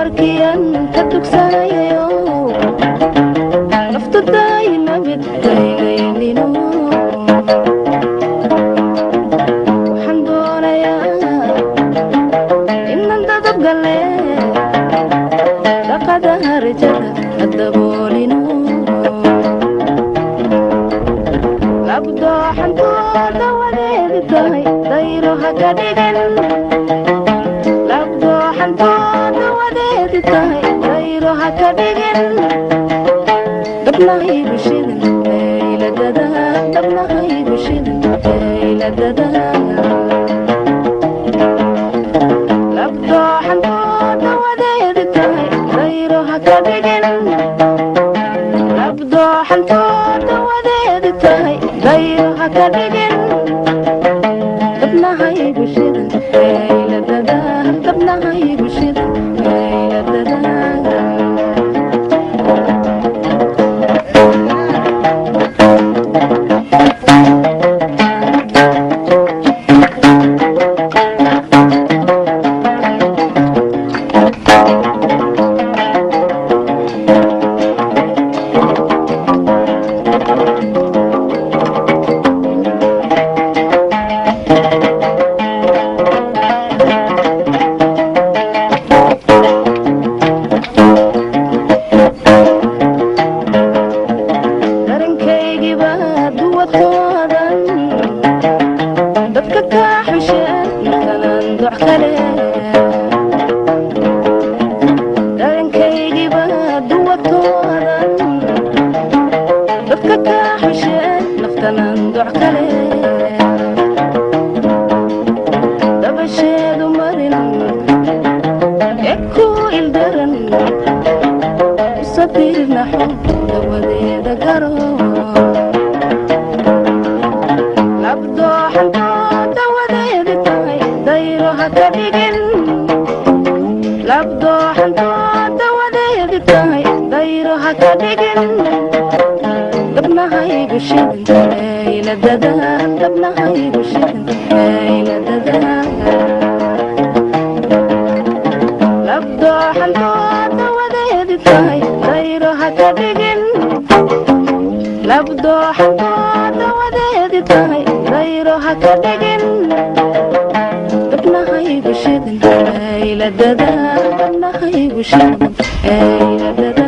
dabarkiyan ka tugsanayo naftu daayna middaynaynin waxaan doonayaa inaan dadab gale dhaqada harjada adaboolino labdooxantooda wadeedi tahay dayro haka dhigan labdooxantooda wadeedi tahay dayro haka dhigan dabnahaygu shidan eyladada dabnahaygu shidan eyladada labdooxantooda wadeedi tahay dayro haka dhigan labdooxantooda wadeedi tahay dayro haka dhigan dabnahaygu shidan eyladada dabnahaygu shidan eyladada dabnahaygu shidan eyladada dabnahaygu shidan eyladada labdooxantooda wadeedi tahay dayro haka dhigan labdooxantooda wadeedi tahay dayro haka dhigan dabnahaygu shidan eyladada dabnahaygu shidan eyladada